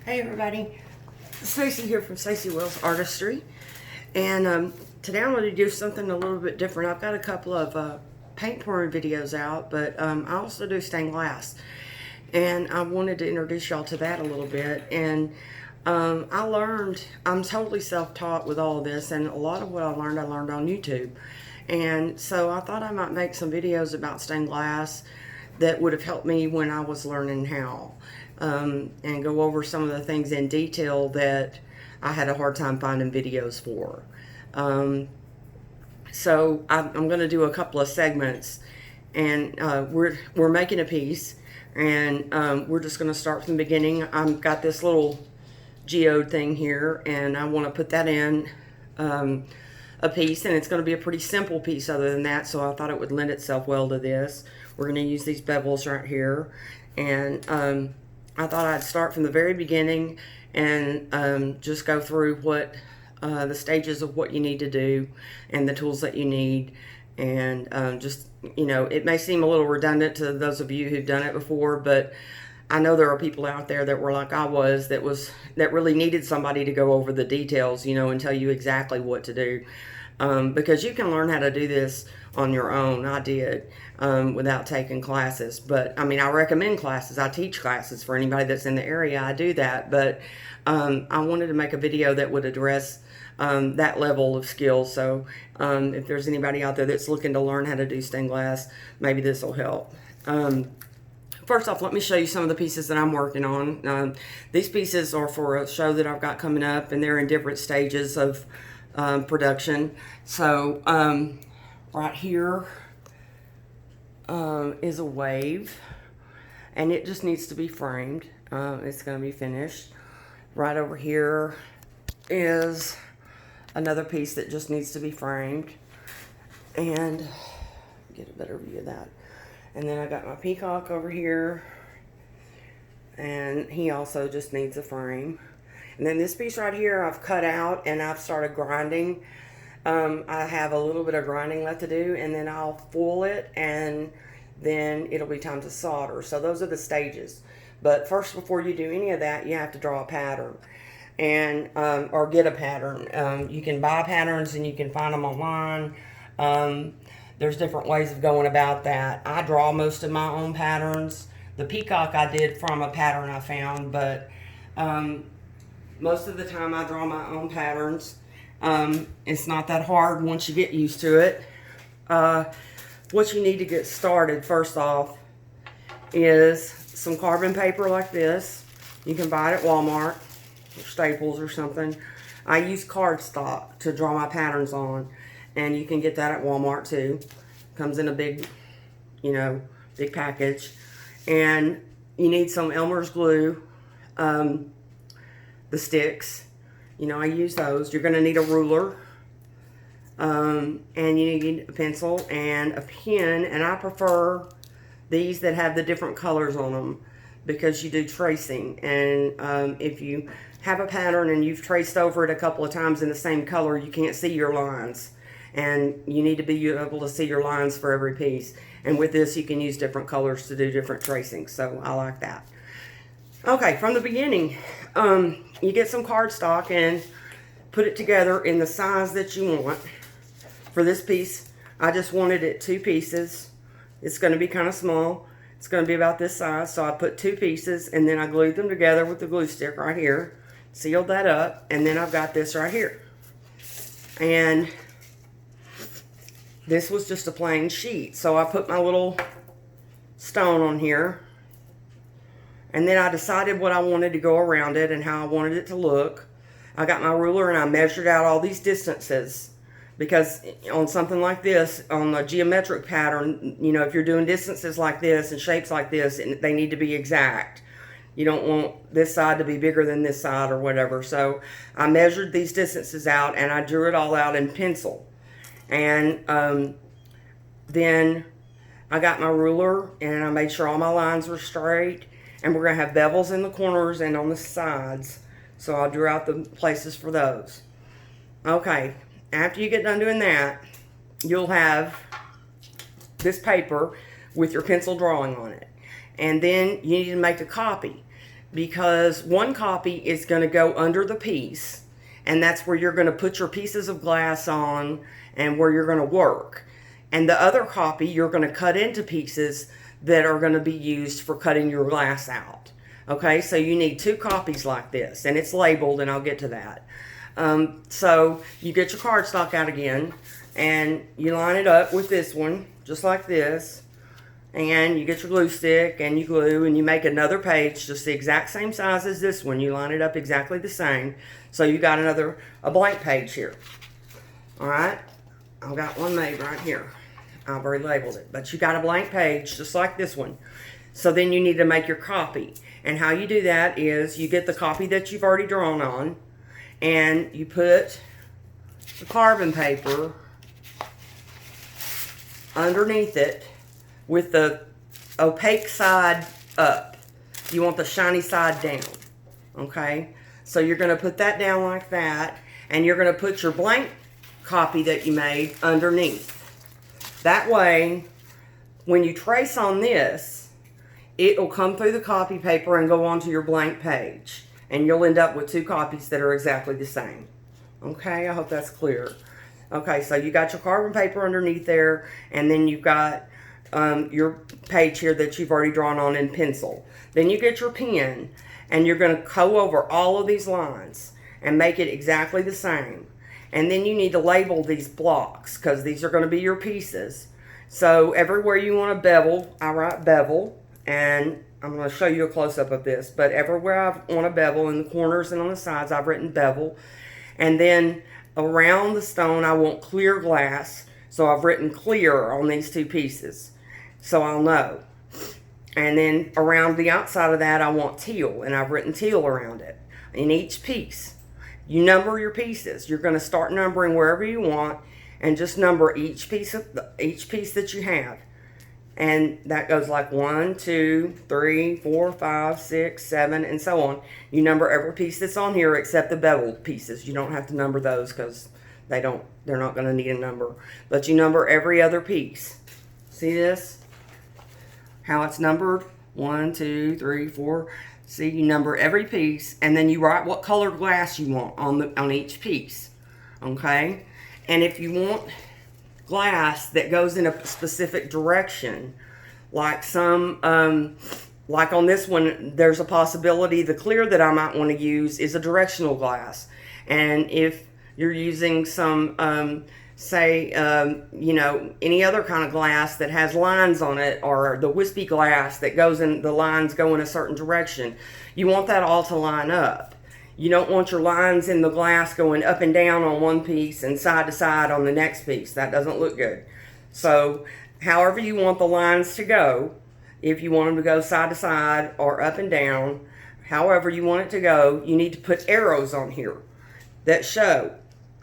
Hey everybody, Stacy here from Stacy Wells Artistry, and today I'm going to do something a little bit different. I've got a couple of paint pouring videos out, but I also do stained glass, and I wanted to introduce y'all to that a little bit. And I'm totally self-taught with all of this, and a lot of what I learned on YouTube. And so I thought I might make some videos about stained glass that would have helped me when I was learning how, and go over some of the things in detail that I had a hard time finding videos for. So I'm going to do a couple of segments, and we're making a piece, and we're just going to start from the beginning. I've got this little geode thing here, and I want to put that in a piece, and it's going to be a pretty simple piece other than that, so I thought it would lend itself well to this. We're going to use these bevels right here, and I thought I'd start from the very beginning and just go through what the stages of what you need to do and the tools that you need. And just, it may seem a little redundant to those of you who've done it before, but I know there are people out there that were like I was, that really needed somebody to go over the details, and tell you exactly what to do. Because you can learn how to do this on your own. I did, without taking classes. But I mean, I recommend classes. I teach classes for anybody that's in the area. I do that. But I wanted to make a video that would address that level of skill. So if there's anybody out there that's looking to learn how to do stained glass, maybe this will help. First off, let me show you some of the pieces that I'm working on. These pieces are for a show that I've got coming up, and they're in different stages of production. So right here is a wave, and it just needs to be framed. It's going to be finished. Right over here is another piece that just needs to be framed, and get a better view of that. And then I got my peacock over here, and he also just needs a frame. And then this piece right here I've cut out and I've started grinding. I have a little bit of grinding left to do, and then I'll foil it, and then it'll be time to solder. So those are the stages. But first, before you do any of that, you have to draw a pattern, and or get a pattern. You can buy patterns and you can find them online. There's different ways of going about that. I draw most of my own patterns. The peacock I did from a pattern I found, but most of the time I draw my own patterns. It's not that hard once you get used to it. What you need to get started first off is some carbon paper like this. You can buy it at Walmart or Staples or something. I use cardstock to draw my patterns on, and you can get that at Walmart too. Comes in a big, big package. And you need some Elmer's glue, the sticks. I use those. You're going to need a ruler, and you need a pencil and a pen. And I prefer these that have the different colors on them, because you do tracing. And if you have a pattern and you've traced over it a couple of times in the same color, you can't see your lines. And you need to be able to see your lines for every piece. And with this, you can use different colors to do different tracing. So I like that. Okay, from the beginning, you get some cardstock and put it together in the size that you want. For this piece, I just wanted it 2 pieces. It's going to be kind of small. It's going to be about this size. So I put 2 pieces, and then I glued them together with the glue stick right here. Sealed that up, and then I've got this right here. And this was just a plain sheet. So I put my little stone on here. And then I decided what I wanted to go around it and how I wanted it to look. I got my ruler and I measured out all these distances. Because on something like this, on a geometric pattern, if you're doing distances like this and shapes like this, they need to be exact. You don't want this side to be bigger than this side or whatever. So I measured these distances out, and I drew it all out in pencil. And then I got my ruler and I made sure all my lines were straight. And we're going to have bevels in the corners and on the sides. So I drew out the places for those. Okay, after you get done doing that, you'll have this paper with your pencil drawing on it. And then you need to make a copy. because one copy is going to go under the piece, and that's where you're going to put your pieces of glass on and where you're going to work. And the other copy you're going to cut into pieces that are going to be used for cutting your glass out. Okay, so you need 2 copies like this, and it's labeled, and I'll get to that. So you get your cardstock out again, and you line it up with this one, just like this. And you get your glue stick and you glue, and you make another page just the exact same size as this one. You line it up exactly the same. So you got a blank page here. Alright, I've got one made right here. I've already labeled it. But you got a blank page just like this one. So then you need to make your copy. And how you do that is you get the copy that you've already drawn on, and you put the carbon paper underneath it with the opaque side up. You want the shiny side down. Okay? So you're going to put that down like that, and you're going to put your blank copy that you made underneath. That way, when you trace on this, it will come through the copy paper and go onto your blank page. And you'll end up with 2 copies that are exactly the same. Okay, I hope that's clear. Okay, so you got your carbon paper underneath there, and then you've got your page here that you've already drawn on in pencil. Then you get your pen, and you're going to go over all of these lines and make it exactly the same. And then you need to label these blocks, because these are going to be your pieces. So everywhere you want to bevel, I write bevel, and I'm going to show you a close-up of this, but everywhere I want to bevel, in the corners and on the sides, I've written bevel. And then around the stone, I want clear glass, so I've written clear on these 2 pieces, so I'll know. And then around the outside of that, I want teal, and I've written teal around it. In each piece, you number your pieces. You're going to start numbering wherever you want, and just number each piece that you have. And that goes like 1, 2, 3, 4, 5, 6, 7, and so on. You number every piece that's on here except the beveled pieces. You don't have to number those because they're not going to need a number. But you number every other piece. See this? How it's numbered? 1, 2, 3, 4. See, you number every piece, and then you write what color glass you want on each piece. Okay? And if you want glass that goes in a specific direction, like like on this one, there's a possibility the clear that I might want to use is a directional glass. And if you're using some you know, any other kind of glass that has lines on it, or the wispy glass that goes in, the lines go in a certain direction, you want that all to line up. You don't want your lines in the glass going up and down on one piece and side to side on the next piece. That doesn't look good. So however you want the lines to go, if you want them to go side to side or up and down, however you want it to go, you need to put arrows on here that show,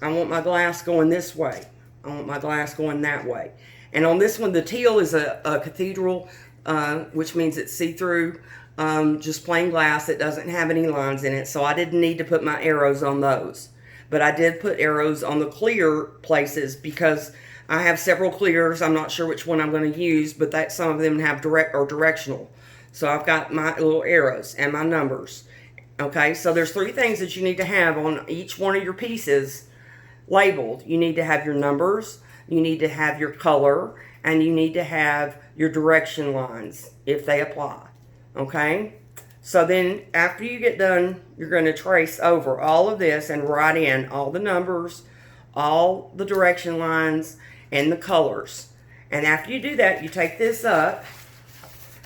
I want my glass going this way. I want my glass going that way. And on this one, the teal is a cathedral, which means it's see-through. Just plain glass that doesn't have any lines in it, so I didn't need to put my arrows on those. But I did put arrows on the clear places because I have several clears. I'm not sure which one I'm going to use, but some of them have direct or directional. So I've got my little arrows and my numbers. Okay, so there's 3 things that you need to have on each one of your pieces labeled. You need to have your numbers, you need to have your color, and you need to have your direction lines if they apply. Okay, so then after you get done, you're going to trace over all of this and write in all the numbers, all the direction lines, and the colors. And after you do that, you take this up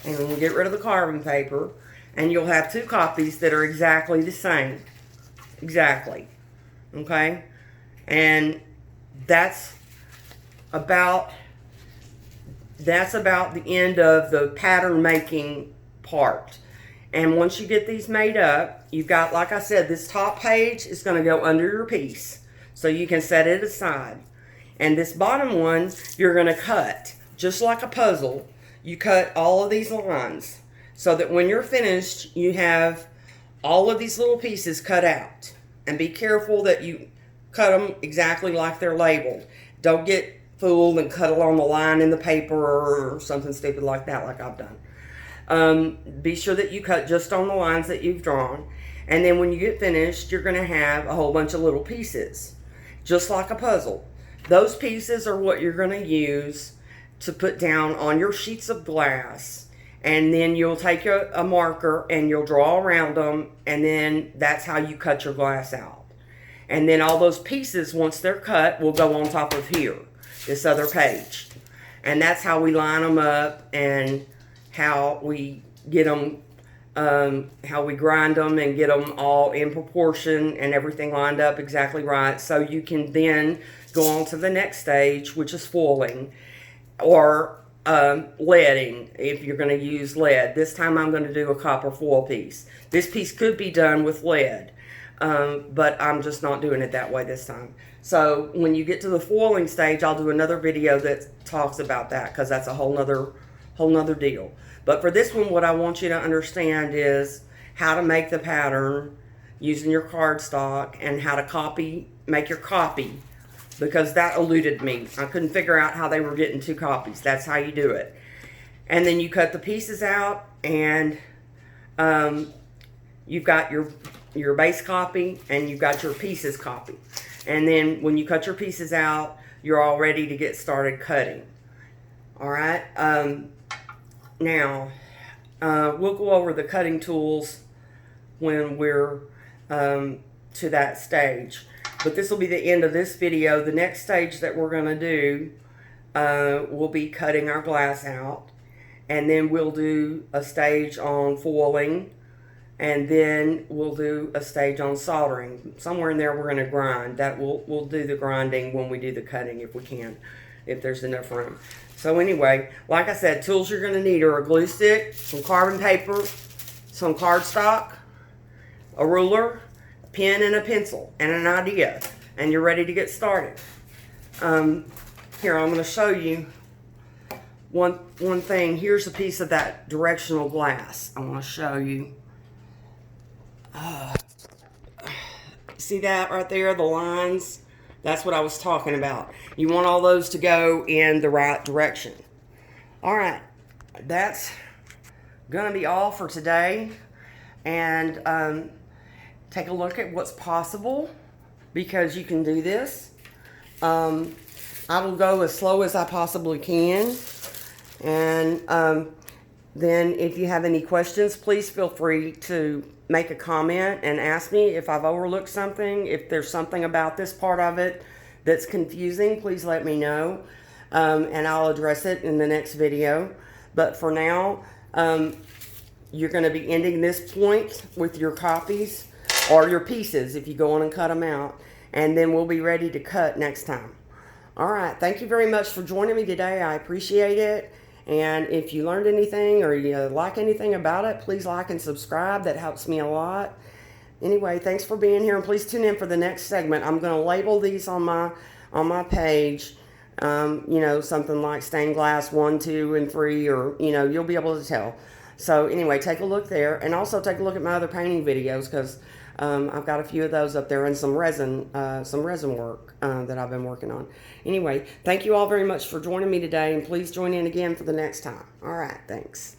and then you get rid of the carbon paper, and you'll have 2 copies that are exactly the same. Exactly. Okay, and that's about the end of the pattern making part. And once you get these made up, you've got, like I said, this top page is going to go under your piece, so you can set it aside. And this bottom one, you're going to cut, just like a puzzle. You cut all of these lines, so that when you're finished, you have all of these little pieces cut out. And be careful that you cut them exactly like they're labeled. Don't get fooled and cut along the line in the paper or something stupid like that, like I've done. Be sure that you cut just on the lines that you've drawn. And then when you get finished, you're going to have a whole bunch of little pieces, just like a puzzle. Those pieces are what you're going to use to put down on your sheets of glass. And then you'll take a marker and you'll draw around them. And then that's how you cut your glass out. And then all those pieces, once they're cut, will go on top of here, this other page. And that's how we line them up and how we get them, how we grind them and get them all in proportion and everything lined up exactly right. So you can then go on to the next stage, which is foiling or leading, if you're going to use lead. This time I'm going to do a copper foil piece. This piece could be done with lead, but I'm just not doing it that way this time. So when you get to the foiling stage, I'll do another video that talks about that, because that's a whole nother deal. But for this one, what I want you to understand is how to make the pattern using your cardstock and how to make your copy, because that eluded me. I couldn't figure out how they were getting 2 copies. That's how you do it. And then you cut the pieces out, and you've got your base copy and you've got your pieces copy. And then when you cut your pieces out, you're all ready to get started cutting. All right. Now, we'll go over the cutting tools when we're to that stage. But this will be the end of this video. The next stage that we're going to do will be cutting our glass out. And then we'll do a stage on foiling. And then we'll do a stage on soldering. Somewhere in there we're going to grind. We'll do the grinding when we do the cutting if we can, if there's enough room. So anyway, like I said, tools you're going to need are a glue stick, some carbon paper, some cardstock, a ruler, a pen and a pencil, and an idea. And you're ready to get started. Here, I'm going to show you one thing. Here's a piece of that directional glass. I want to show you. See that right there, the lines? That's what I was talking about. You want all those to go in the right direction. All right, that's gonna be all for today. And take a look at what's possible, because you can do this. I will go as slow as I possibly can. And then if you have any questions, please feel free to make a comment and ask me if I've overlooked something. If there's something about this part of it that's confusing, please let me know, and I'll address it in the next video. But for now, you're going to be ending this point with your copies or your pieces if you go on and cut them out, and then we'll be ready to cut next time. All right, thank you very much for joining me today. I appreciate it. And if you learned anything or you like anything about it, please like and subscribe. That helps me a lot. Anyway, thanks for being here, and please tune in for the next segment. I'm going to label these on my page. You know, something like stained glass 1, 2, and 3, or you'll be able to tell. So anyway, take a look there, and also take a look at my other painting videos, because I've got a few of those up there, and some resin work that I've been working on. Anyway, thank you all very much for joining me today, and please join in again for the next time. All right, thanks.